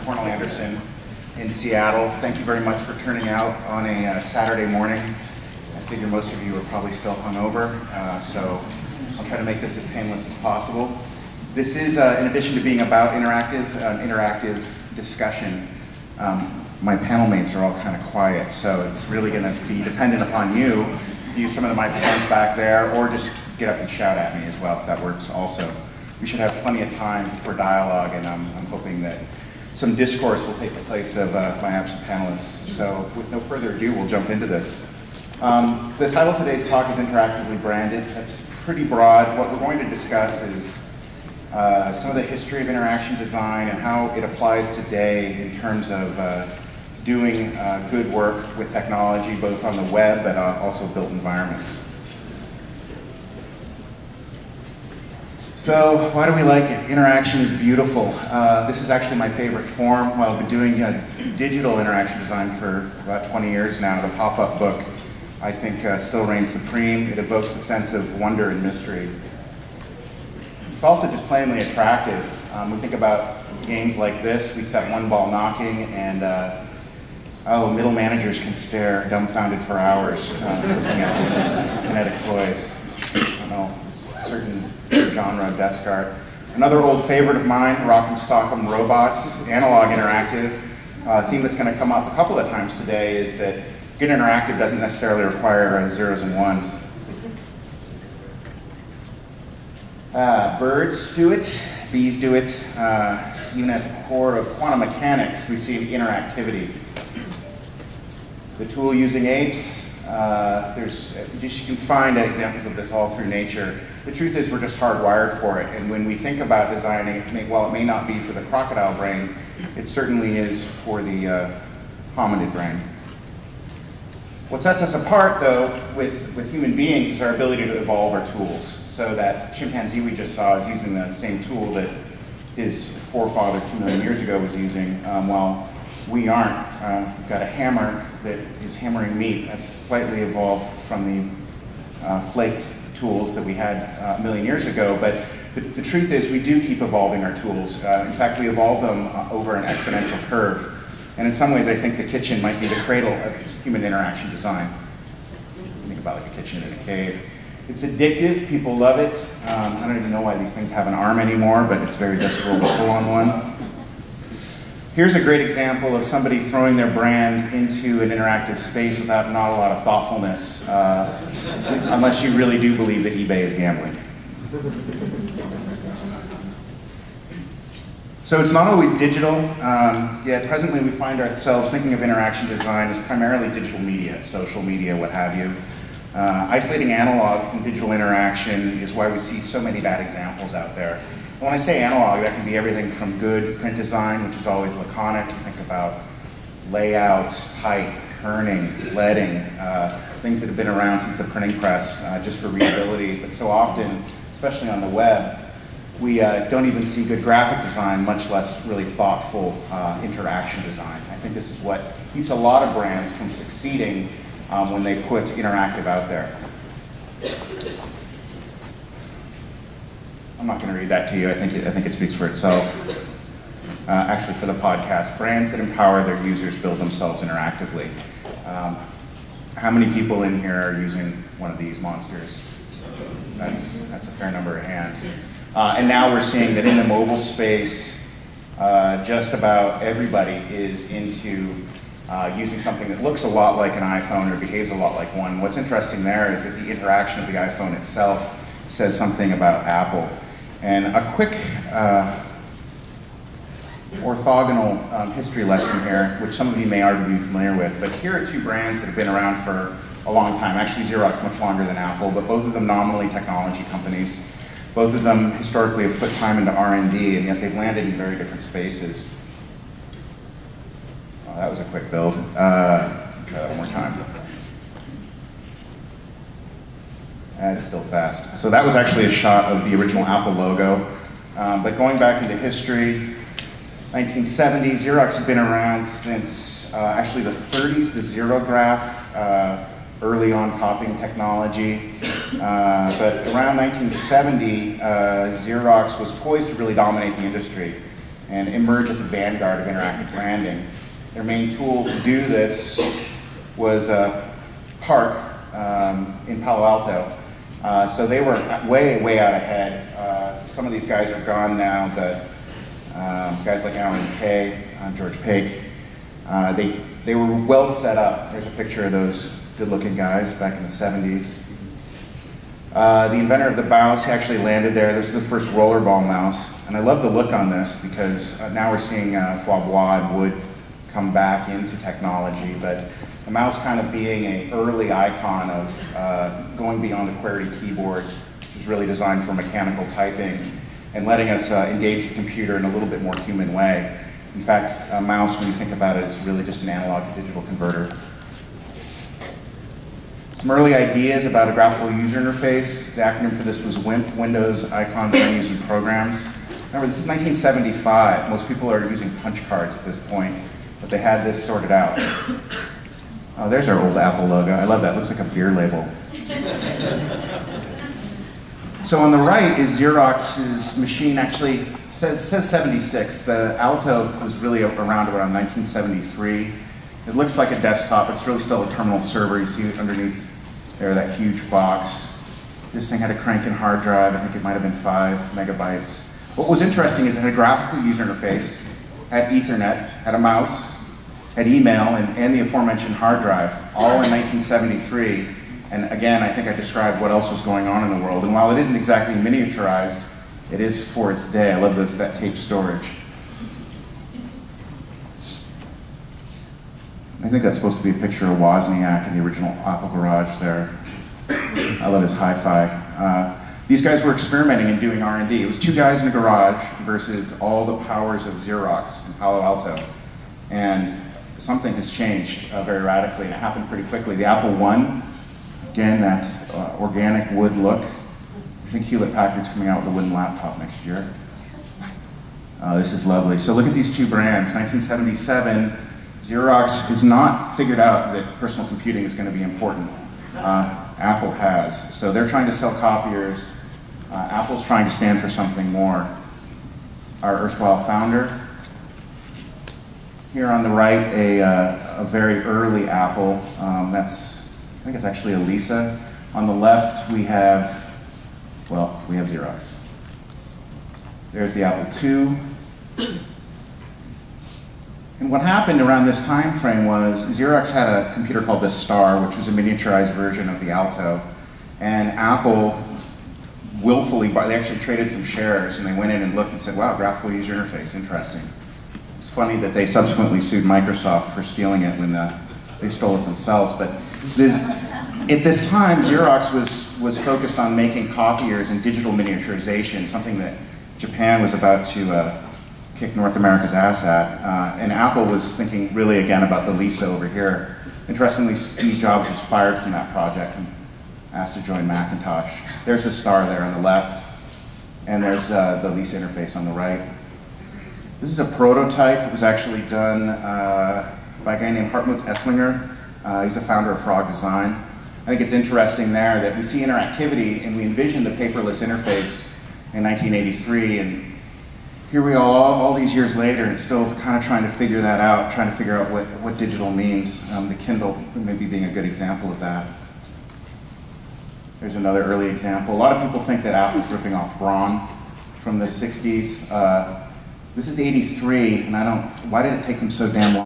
Cornel Anderson in Seattle. Thank you very much for turning out on a Saturday morning. I figure most of you are probably still hungover, so I'll try to make this as painless as possible. This is, in addition to being about interactive discussion, my panel mates are all kind of quiet, so it's really going to be dependent upon you to use some of the microphones back there, or just get up and shout at me as well, if that works also. We should have plenty of time for dialogue, and I'm hoping that some discourse will take the place of my absent panelists. So with no further ado, we'll jump into this. The title of today's talk is Interactively Branded. That's pretty broad. What we're going to discuss is some of the history of interaction design and how it applies today in terms of doing good work with technology, both on the web but also built environments. So why do we like it? Interaction is beautiful. This is actually my favorite form. Well, I've been doing digital interaction design for about 20 years now. The pop-up book, I think, still reigns supreme. It evokes a sense of wonder and mystery. It's also just plainly attractive. We think about games like this. We set one ball knocking, and middle managers can stare dumbfounded for hours looking at kinetic toys. I don't know, it's a certain genre of desk art. Another old favorite of mine, Rock'em Sock'em Robots, analog interactive. A theme that's going to come up a couple of times today is that good interactive doesn't necessarily require zeros and ones. Birds do it, bees do it. Even at the core of quantum mechanics, we see interactivity. The tool using apes, you can find examples of this all through nature. The truth is we're just hardwired for it, and when we think about designing, while it may not be for the crocodile brain, it certainly is for the hominid brain. What sets us apart, though, with human beings is our ability to evolve our tools. So that chimpanzee we just saw is using the same tool that his forefather 2 million years ago was using, while we aren't. We've got a hammer that is hammering meat. That's slightly evolved from the flaked tools that we had 1 million years ago, but the truth is we do keep evolving our tools. In fact, we evolve them over an exponential curve. And in some ways, I think the kitchen might be the cradle of human interaction design. Think about like a kitchen in a cave. It's addictive, people love it. I don't even know why these things have an arm anymore, but it's very visceral to pull on one. Here's a great example of somebody throwing their brand into an interactive space without not a lot of thoughtfulness, unless you really do believe that eBay is gambling. So it's not always digital, yet presently we find ourselves thinking of interaction design as primarily digital media, social media, what have you. Isolating analog from digital interaction is why we see so many bad examples out there. When I say analog, that can be everything from good print design, which is always laconic. You think about layout, type, kerning, leading, things that have been around since the printing press, just for readability. But so often, especially on the web, we don't even see good graphic design, much less really thoughtful interaction design. I think this is what keeps a lot of brands from succeeding when they put interactive out there. I'm not going to read that to you. I think it speaks for itself. Actually, for the podcast, brands that empower their users build themselves interactively. How many people in here are using one of these monsters? That's a fair number of hands. And now we're seeing that in the mobile space, just about everybody is into using something that looks a lot like an iPhone or behaves a lot like one. What's interesting there is that the interaction of the iPhone itself says something about Apple. And a quick orthogonal history lesson here, which some of you may already be familiar with, but here are two brands that have been around for a long time. Actually, Xerox much longer than Apple, but both of them nominally technology companies. Both of them historically have put time into R&D, and yet they've landed in very different spaces. Oh, that was a quick build. Try that one more time. It's still fast. So that was actually a shot of the original Apple logo. But going back into history, 1970, Xerox had been around since actually the 30s, the xerograph, early on copying technology. But around 1970, Xerox was poised to really dominate the industry. and emerge at the vanguard of interactive branding. Their main tool to do this was Park in Palo Alto. So they were way out ahead. Some of these guys are gone now, but guys like Alan Kay, George Pake, they were well set up. There's a picture of those good-looking guys back in the 70s. The inventor of the mouse actually landed there. This is the first rollerball mouse. And I love the look on this because now we're seeing foie bois and wood come back into technology. But the mouse kind of being an early icon of going beyond the QWERTY keyboard, which was really designed for mechanical typing, and letting us engage the computer in a little bit more human way. In fact, a mouse, when you think about it, is really just an analog to digital converter. Some early ideas about a graphical user interface. The acronym for this was WIMP, Windows Icons, Menus, and Programs. Remember, this is 1975. Most people are using punch cards at this point, but they had this sorted out. Oh, there's our old Apple logo. I love that. It looks like a beer label. So on the right is Xerox's machine. Actually, it says 76. The Alto was really around 1973. It looks like a desktop, but it's really still a terminal server. You see it underneath there, that huge box. This thing had a crank-in hard drive. I think it might have been 5 megabytes. What was interesting is it had a graphical user interface, had Ethernet, had a mouse, had email, and the aforementioned hard drive, all in 1973. And again, I think I described what else was going on in the world. And while it isn't exactly miniaturized, it is for its day. I love that tape storage. I think that's supposed to be a picture of Wozniak in the original Apple garage there. I love his hi-fi. These guys were experimenting and doing R&D. It was 2 guys in a garage versus all the powers of Xerox in Palo Alto. And something has changed very radically, and it happened pretty quickly. The Apple I, again, that organic wood look. I think Hewlett-Packard's coming out with a wooden laptop next year. This is lovely. So look at these 2 brands. 1977, Xerox has not figured out that personal computing is going to be important. Apple has. So they're trying to sell copiers. Apple's trying to stand for something more. Our erstwhile founder. Here on the right, a very early Apple. I think it's actually a Lisa. On the left, we have Xerox. There's the Apple II. And what happened around this time frame was Xerox had a computer called the Star, which was a miniaturized version of the Alto. And Apple willfully, they actually traded some shares, and they went in and looked and said, wow, graphical user interface, interesting. It's funny that they subsequently sued Microsoft for stealing it when they stole it themselves. But at this time, Xerox was focused on making copiers and digital miniaturization, something that Japan was about to kick North America's ass at. And Apple was thinking really again about the Lisa over here. Interestingly, Steve Jobs was fired from that project and asked to join Macintosh. There's the Star there on the left, and there's the Lisa interface on the right. This is a prototype. It was actually done by a guy named Hartmut Esslinger. He's the founder of Frog Design. I think it's interesting there that we see interactivity, and we envision the paperless interface in 1983, and here we are all these years later and still kind of trying to figure that out, trying to figure out what digital means. The Kindle maybe being a good example of that. There's another early example. A lot of people think that Apple's ripping off Braun from the 60s. This is 83, and why did it take them so damn long?